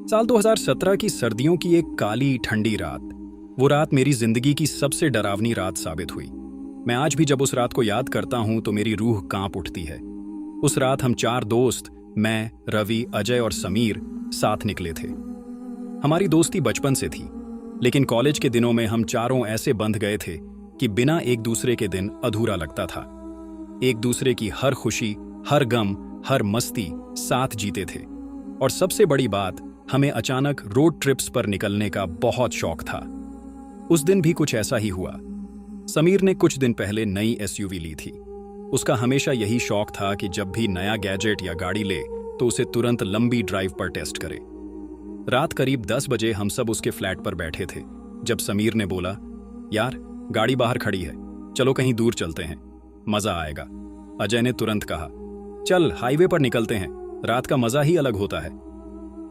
साल 2017 की सर्दियों की एक काली ठंडी रात। वो रात मेरी जिंदगी की सबसे डरावनी रात साबित हुई। मैं आज भी जब उस रात को याद करता हूं तो मेरी रूह कांप उठती है। उस रात हम 4 दोस्त, मैं, रवि, अजय और समीर साथ निकले थे। हमारी दोस्ती बचपन से थी, लेकिन कॉलेज के दिनों में हम चारों ऐसे बंध गए थे कि बिना एक दूसरे के दिन अधूरा लगता था। एक दूसरे की हर खुशी, हर गम, हर मस्ती साथ जीते थे। और सबसे बड़ी बात, हमें अचानक रोड ट्रिप्स पर निकलने का बहुत शौक था। उस दिन भी कुछ ऐसा ही हुआ। समीर ने कुछ दिन पहले नई एसयूवी ली थी। उसका हमेशा यही शौक था कि जब भी नया गैजेट या गाड़ी ले तो उसे तुरंत लंबी ड्राइव पर टेस्ट करे। रात करीब 10 बजे हम सब उसके फ्लैट पर बैठे थे जब समीर ने बोला, यार गाड़ी बाहर खड़ी है, चलो कहीं दूर चलते हैं, मजा आएगा। अजय ने तुरंत कहा, चल हाईवे पर निकलते हैं, रात का मजा ही अलग होता है।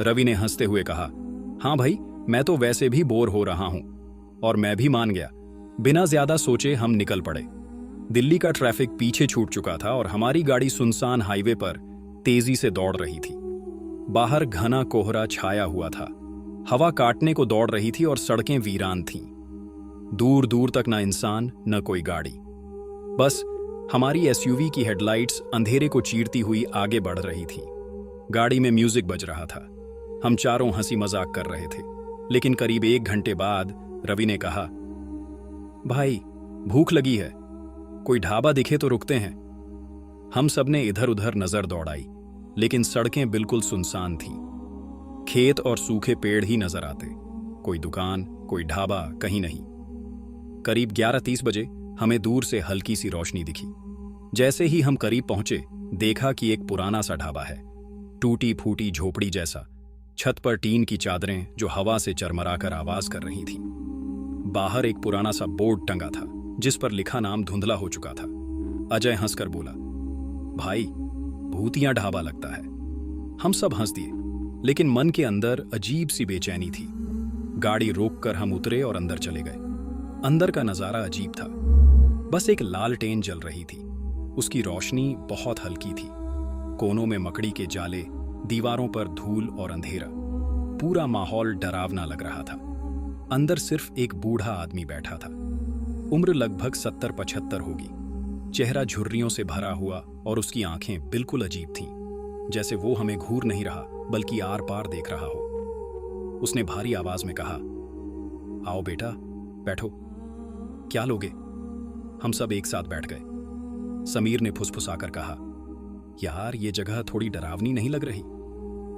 रवि ने हंसते हुए कहा, हाँ भाई, मैं तो वैसे भी बोर हो रहा हूं। और मैं भी मान गया। बिना ज्यादा सोचे हम निकल पड़े। दिल्ली का ट्रैफिक पीछे छूट चुका था और हमारी गाड़ी सुनसान हाईवे पर तेजी से दौड़ रही थी। बाहर घना कोहरा छाया हुआ था, हवा काटने को दौड़ रही थी और सड़कें वीरान थीं। दूर दूर तक न इंसान न कोई गाड़ी, बस हमारी एसयूवी की हेडलाइट्स अंधेरे को चीरती हुई आगे बढ़ रही थी। गाड़ी में म्यूजिक बज रहा था। हम चारों हंसी मजाक कर रहे थे, लेकिन करीब 1 घंटे बाद रवि ने कहा, भाई भूख लगी है, कोई ढाबा दिखे तो रुकते हैं। हम सब ने इधर उधर नजर दौड़ाई, लेकिन सड़कें बिल्कुल सुनसान थीं। खेत और सूखे पेड़ ही नजर आते, कोई दुकान, कोई ढाबा कहीं नहीं। करीब 11:30 बजे हमें दूर से हल्की सी रोशनी दिखी। जैसे ही हम करीब पहुंचे, देखा कि एक पुराना सा ढाबा है, टूटी फूटी झोपड़ी जैसा। छत पर टीन की चादरें जो हवा से चरमराकर आवाज कर रही थीं। बाहर एक पुराना सा बोर्ड टंगा था जिस पर लिखा नाम धुंधला हो चुका था। अजय हंसकर बोला, भाई भूतिया ढाबा लगता है। हम सब हंस दिए, लेकिन मन के अंदर अजीब सी बेचैनी थी। गाड़ी रोककर हम उतरे और अंदर चले गए। अंदर का नजारा अजीब था। बस एक लालटेन जल रही थी, उसकी रोशनी बहुत हल्की थी। कोनों में मकड़ी के जाले, दीवारों पर धूल और अंधेरा। पूरा माहौल डरावना लग रहा था। अंदर सिर्फ एक बूढ़ा आदमी बैठा था। उम्र लगभग 70-75 होगी। चेहरा झुर्रियों से भरा हुआ और उसकी आंखें बिल्कुल अजीब थीं, जैसे वो हमें घूर नहीं रहा बल्कि आर पार देख रहा हो। उसने भारी आवाज में कहा, आओ बेटा बैठो, क्या लोगे? हम सब एक साथ बैठ गए। समीर ने फुसफुसाकर कहा, यार ये जगह थोड़ी डरावनी नहीं लग रही?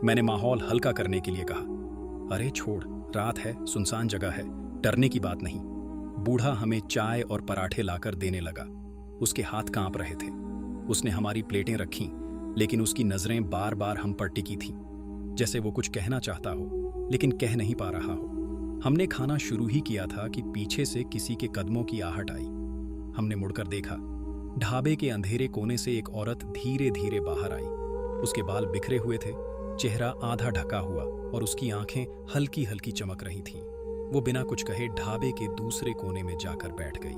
मैंने माहौल हल्का करने के लिए कहा, अरे छोड़, रात है, सुनसान जगह है, डरने की बात नहीं। बूढ़ा हमें चाय और पराठे लाकर देने लगा। उसके हाथ कांप रहे थे। उसने हमारी प्लेटें रखीं, लेकिन उसकी नजरें बार बार हम पर टिकी थीं, जैसे वो कुछ कहना चाहता हो लेकिन कह नहीं पा रहा हो। हमने खाना शुरू ही किया था कि पीछे से किसी के कदमों की आहट आई। हमने मुड़कर देखा। ढाबे के अंधेरे कोने से एक औरत धीरे धीरे बाहर आई। उसके बाल बिखरे हुए थे, चेहरा आधा ढका हुआ और उसकी आंखें हल्की हल्की चमक रही थीं। वो बिना कुछ कहे ढाबे के दूसरे कोने में जाकर बैठ गई।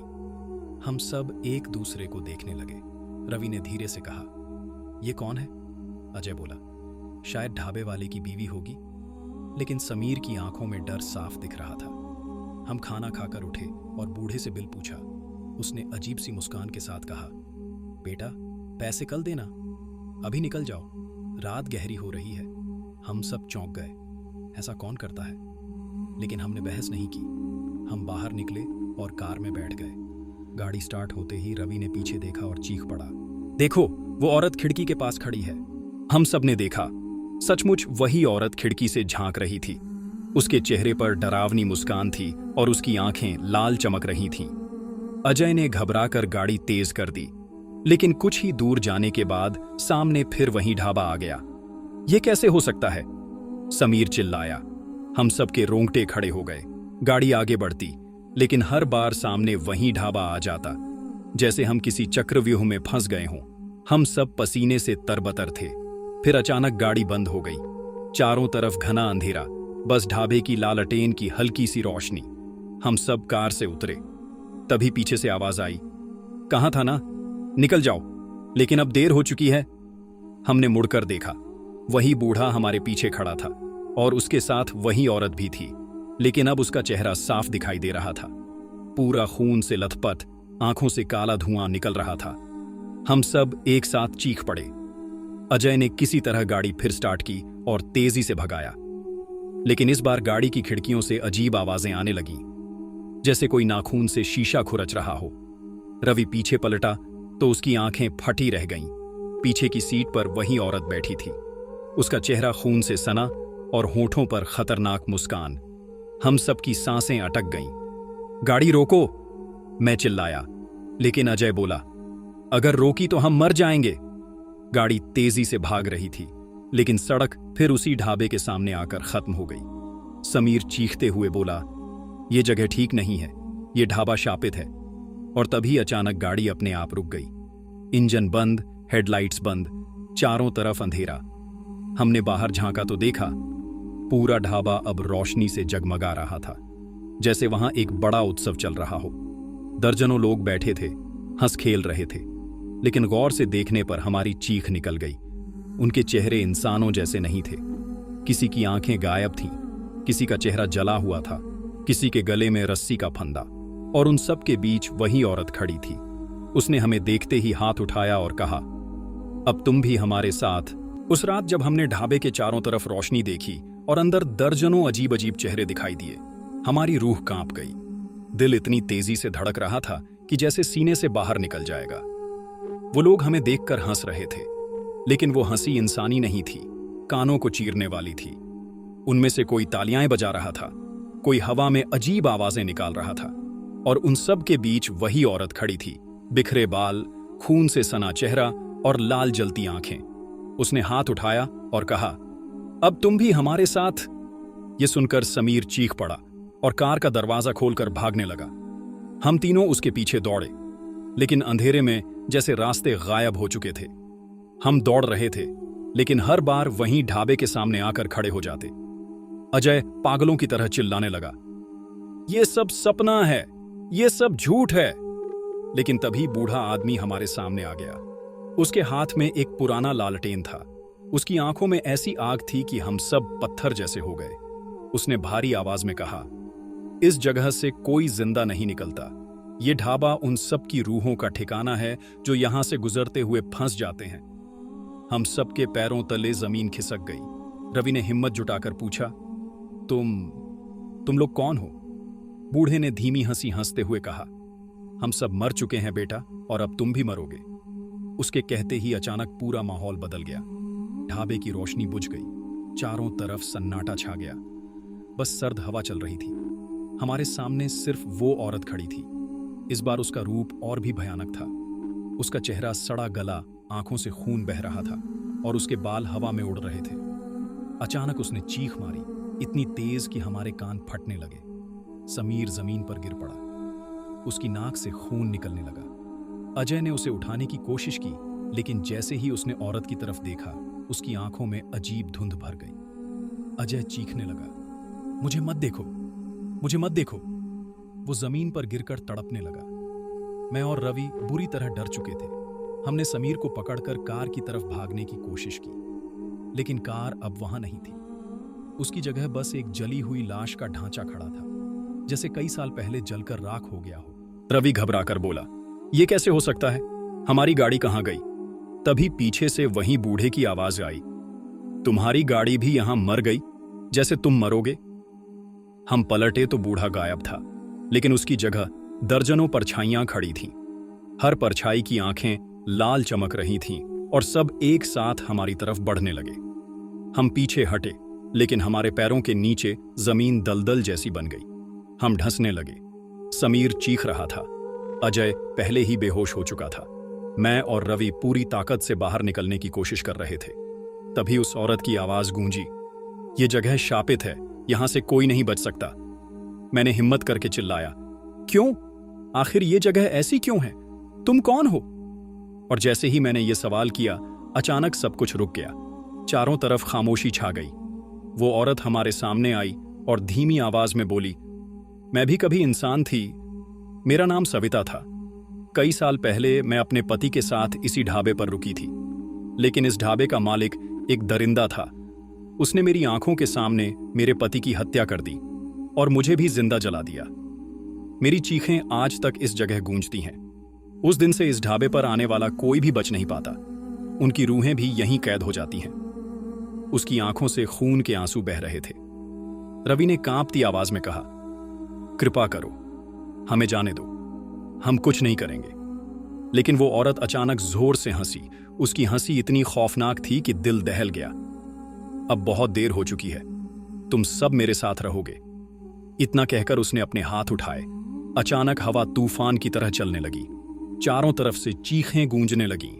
हम सब एक दूसरे को देखने लगे। रवि ने धीरे से कहा, ये कौन है? अजय बोला, शायद ढाबे वाले की बीवी होगी। लेकिन समीर की आंखों में डर साफ दिख रहा था। हम खाना खाकर उठे और बूढ़े से बिल पूछा। उसने अजीब सी मुस्कान के साथ कहा, बेटा पैसे कल देना, अभी निकल जाओ, रात गहरी हो रही है। हम सब चौंक गए, ऐसा कौन करता है? लेकिन हमने बहस नहीं की। हम बाहर निकले और कार में बैठ गए। गाड़ी स्टार्ट होते ही रवि ने पीछे देखा और चीख पड़ा, देखो वो औरत खिड़की के पास खड़ी है। हम सब ने देखा, सचमुच वही औरत खिड़की से झांक रही थी। उसके चेहरे पर डरावनी मुस्कान थी और उसकी आंखें लाल चमक रही थीं। अजय ने घबराकर गाड़ी तेज कर दी, लेकिन कुछ ही दूर जाने के बाद सामने फिर वही ढाबा आ गया। यह कैसे हो सकता है? समीर चिल्लाया। हम सबके रोंगटे खड़े हो गए। गाड़ी आगे बढ़ती, लेकिन हर बार सामने वही ढाबा आ जाता, जैसे हम किसी चक्रव्यूह में फंस गए हों। हम सब पसीने से तरबतर थे। फिर अचानक गाड़ी बंद हो गई। चारों तरफ घना अंधेरा, बस ढाबे की लालटेन की हल्की सी रोशनी। हम सब कार से उतरे। तभी पीछे से आवाज आई, कहां था ना, निकल जाओ, लेकिन अब देर हो चुकी है। हमने मुड़कर देखा, वही बूढ़ा हमारे पीछे खड़ा था। और उसके साथ वही औरत भी थी, लेकिन अब उसका चेहरा साफ दिखाई दे रहा था। पूरा खून से लथपथ, आंखों से काला धुआं निकल रहा था। हम सब एक साथ चीख पड़े। अजय ने किसी तरह गाड़ी फिर स्टार्ट की और तेजी से भगाया, लेकिन इस बार गाड़ी की खिड़कियों से अजीब आवाजें आने लगीं, जैसे कोई नाखून से शीशा खुरच रहा हो। रवि पीछे पलटा तो उसकी आंखें फटी रह गईं। पीछे की सीट पर वही औरत बैठी थी। उसका चेहरा खून से सना और होठों पर खतरनाक मुस्कान। हम सबकी सांसें अटक गईं। गाड़ी रोको, मैं चिल्लाया, लेकिन अजय बोला, अगर रोकी तो हम मर जाएंगे। गाड़ी तेजी से भाग रही थी, लेकिन सड़क फिर उसी ढाबे के सामने आकर खत्म हो गई। समीर चीखते हुए बोला, यह जगह ठीक नहीं है, यह ढाबा शापित है। और तभी अचानक गाड़ी अपने आप रुक गई। इंजन बंद, हेडलाइट्स बंद, चारों तरफ अंधेरा। हमने बाहर झांका तो देखा पूरा ढाबा अब रोशनी से जगमगा रहा था, जैसे वहां एक बड़ा उत्सव चल रहा हो। दर्जनों लोग बैठे थे, हंस खेल रहे थे, लेकिन गौर से देखने पर हमारी चीख निकल गई। उनके चेहरे इंसानों जैसे नहीं थे। किसी की आंखें गायब थीं, किसी का चेहरा जला हुआ था, किसी के गले में रस्सी का फंदा, और उन सब के बीच वही औरत खड़ी थी। उसने हमें देखते ही हाथ उठाया और कहा, अब तुम भी हमारे साथ। उस रात जब हमने ढाबे के चारों तरफ रोशनी देखी और अंदर दर्जनों अजीब अजीब चेहरे दिखाई दिए, हमारी रूह कांप गई। दिल इतनी तेजी से धड़क रहा था कि जैसे सीने से बाहर निकल जाएगा। वो लोग हमें देखकर हंस रहे थे, लेकिन वो हंसी इंसानी नहीं थी, कानों को चीरने वाली थी। उनमें से कोई तालियां बजा रहा था, कोई हवा में अजीब आवाजें निकाल रहा था, और उन सब के बीच वही औरत खड़ी थी, बिखरे बाल, खून से सना चेहरा और लाल जलती आंखें। उसने हाथ उठाया और कहा, अब तुम भी हमारे साथ। ये सुनकर समीर चीख पड़ा और कार का दरवाजा खोलकर भागने लगा। हम तीनों उसके पीछे दौड़े, लेकिन अंधेरे में जैसे रास्ते गायब हो चुके थे। हम दौड़ रहे थे, लेकिन हर बार वहीं ढाबे के सामने आकर खड़े हो जाते। अजय पागलों की तरह चिल्लाने लगा, ये सब सपना है, ये सब झूठ है। लेकिन तभी बूढ़ा आदमी हमारे सामने आ गया। उसके हाथ में एक पुराना लालटेन था। उसकी आंखों में ऐसी आग थी कि हम सब पत्थर जैसे हो गए। उसने भारी आवाज में कहा, इस जगह से कोई जिंदा नहीं निकलता। ये ढाबा उन सब की रूहों का ठिकाना है जो यहां से गुजरते हुए फंस जाते हैं। हम सब के पैरों तले जमीन खिसक गई। रवि ने हिम्मत जुटाकर पूछा, तुम लोग कौन हो? बूढ़े ने धीमी हंसी हंसते हुए कहा, हम सब मर चुके हैं बेटा, और अब तुम भी मरोगे। उसके कहते ही अचानक पूरा माहौल बदल गया। ढाबे की रोशनी बुझ गई, चारों तरफ सन्नाटा छा गया, बस सर्द हवा चल रही थी। हमारे सामने सिर्फ वो औरत खड़ी थी। इस बार उसका रूप और भी भयानक था। उसका चेहरा सड़ा गला, आंखों से खून बह रहा था, और उसके बाल हवा में उड़ रहे थे। अचानक उसने चीख मारी, इतनी तेज कि हमारे कान फटने लगे। समीर जमीन पर गिर पड़ा, उसकी नाक से खून निकलने लगा। अजय ने उसे उठाने की कोशिश की, लेकिन जैसे ही उसने औरत की तरफ देखा, उसकी आंखों में अजीब धुंध भर गई। अजय चीखने लगा, मुझे मत देखो, मुझे मत देखो। वो जमीन पर गिरकर तड़पने लगा। मैं और रवि बुरी तरह डर चुके थे। हमने समीर को पकड़कर कार की तरफ भागने की कोशिश की, लेकिन कार अब वहां नहीं थी। उसकी जगह बस एक जली हुई लाश का ढांचा खड़ा था, जैसे कई साल पहले जलकर राख हो गया हो। रवि घबराकर बोला, यह कैसे हो सकता है? हमारी गाड़ी कहां गई? तभी पीछे से वहीं बूढ़े की आवाज आई, तुम्हारी गाड़ी भी यहां मर गई, जैसे तुम मरोगे। हम पलटे तो बूढ़ा गायब था, लेकिन उसकी जगह दर्जनों परछाइयां खड़ी थीं। हर परछाई की आंखें लाल चमक रही थीं, और सब एक साथ हमारी तरफ बढ़ने लगे। हम पीछे हटे, लेकिन हमारे पैरों के नीचे जमीन दलदल जैसी बन गई। हम ढंसने लगे। समीर चीख रहा था, अजय पहले ही बेहोश हो चुका था। मैं और रवि पूरी ताकत से बाहर निकलने की कोशिश कर रहे थे। तभी उस औरत की आवाज गूंजी, ये जगह शापित है, यहां से कोई नहीं बच सकता। मैंने हिम्मत करके चिल्लाया, क्यों? आखिर ये जगह ऐसी क्यों है? तुम कौन हो? और जैसे ही मैंने ये सवाल किया, अचानक सब कुछ रुक गया। चारों तरफ खामोशी छा गई। वो औरत हमारे सामने आई और धीमी आवाज में बोली, मैं भी कभी इंसान थी। मेरा नाम सविता था। कई साल पहले मैं अपने पति के साथ इसी ढाबे पर रुकी थी, लेकिन इस ढाबे का मालिक एक दरिंदा था। उसने मेरी आंखों के सामने मेरे पति की हत्या कर दी और मुझे भी जिंदा जला दिया। मेरी चीखें आज तक इस जगह गूंजती हैं। उस दिन से इस ढाबे पर आने वाला कोई भी बच नहीं पाता। उनकी रूहें भी यहीं कैद हो जाती हैं। उसकी आंखों से खून के आंसू बह रहे थे। रवि ने कांपती आवाज में कहा, कृपा करो, हमें जाने दो, हम कुछ नहीं करेंगे। लेकिन वो औरत अचानक जोर से हंसी। उसकी हंसी इतनी खौफनाक थी कि दिल दहल गया। अब बहुत देर हो चुकी है, तुम सब मेरे साथ रहोगे। इतना कहकर उसने अपने हाथ उठाए। अचानक हवा तूफान की तरह चलने लगी। चारों तरफ से चीखें गूंजने लगीं।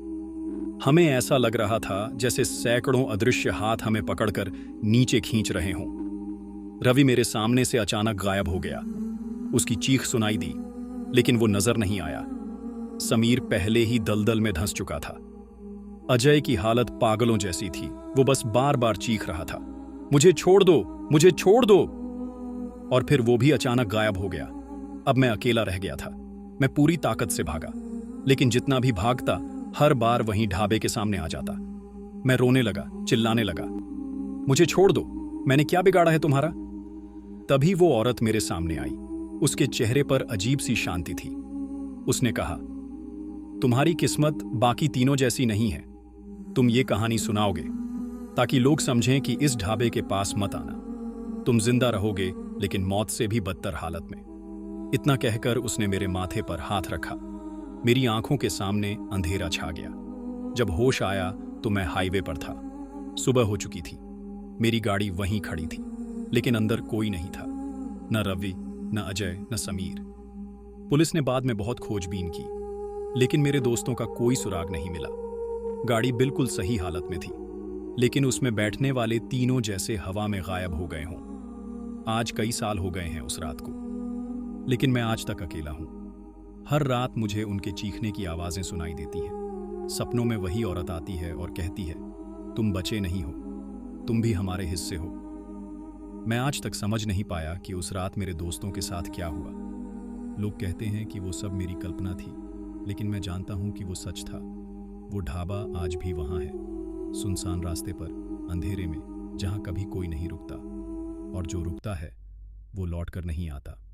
हमें ऐसा लग रहा था जैसे सैकड़ों अदृश्य हाथ हमें पकड़कर नीचे खींच रहे हों। रवि मेरे सामने से अचानक गायब हो गया। उसकी चीख सुनाई दी, लेकिन वो नजर नहीं आया। समीर पहले ही दलदल में धंस चुका था। अजय की हालत पागलों जैसी थी। वो बस बार बार चीख रहा था, मुझे छोड़ दो, मुझे छोड़ दो। और फिर वो भी अचानक गायब हो गया। अब मैं अकेला रह गया था। मैं पूरी ताकत से भागा, लेकिन जितना भी भागता हर बार वहीं ढाबे के सामने आ जाता। मैं रोने लगा, चिल्लाने लगा, मुझे छोड़ दो, मैंने क्या बिगाड़ा है तुम्हारा। तभी वो औरत मेरे सामने आई। उसके चेहरे पर अजीब सी शांति थी। उसने कहा, तुम्हारी किस्मत बाकी तीनों जैसी नहीं है। तुम ये कहानी सुनाओगे ताकि लोग समझें कि इस ढाबे के पास मत आना। तुम जिंदा रहोगे, लेकिन मौत से भी बदतर हालत में। इतना कहकर उसने मेरे माथे पर हाथ रखा। मेरी आंखों के सामने अंधेरा छा गया। जब होश आया तो मैं हाईवे पर था। सुबह हो चुकी थी। मेरी गाड़ी वहीं खड़ी थी, लेकिन अंदर कोई नहीं था। न रवि, न अजय, न समीर। पुलिस ने बाद में बहुत खोजबीन की, लेकिन मेरे दोस्तों का कोई सुराग नहीं मिला। गाड़ी बिल्कुल सही हालत में थी, लेकिन उसमें बैठने वाले तीनों जैसे हवा में गायब हो गए हों। आज कई साल हो गए हैं उस रात को, लेकिन मैं आज तक अकेला हूं। हर रात मुझे उनके चीखने की आवाजें सुनाई देती हैं। सपनों में वही औरत आती है और कहती है, तुम बचे नहीं हो, तुम भी हमारे हिस्से हो। मैं आज तक समझ नहीं पाया कि उस रात मेरे दोस्तों के साथ क्या हुआ। लोग कहते हैं कि वो सब मेरी कल्पना थी, लेकिन मैं जानता हूं कि वो सच था। वो ढाबा आज भी वहां है, सुनसान रास्ते पर, अंधेरे में, जहां कभी कोई नहीं रुकता, और जो रुकता है वो लौट कर नहीं आता।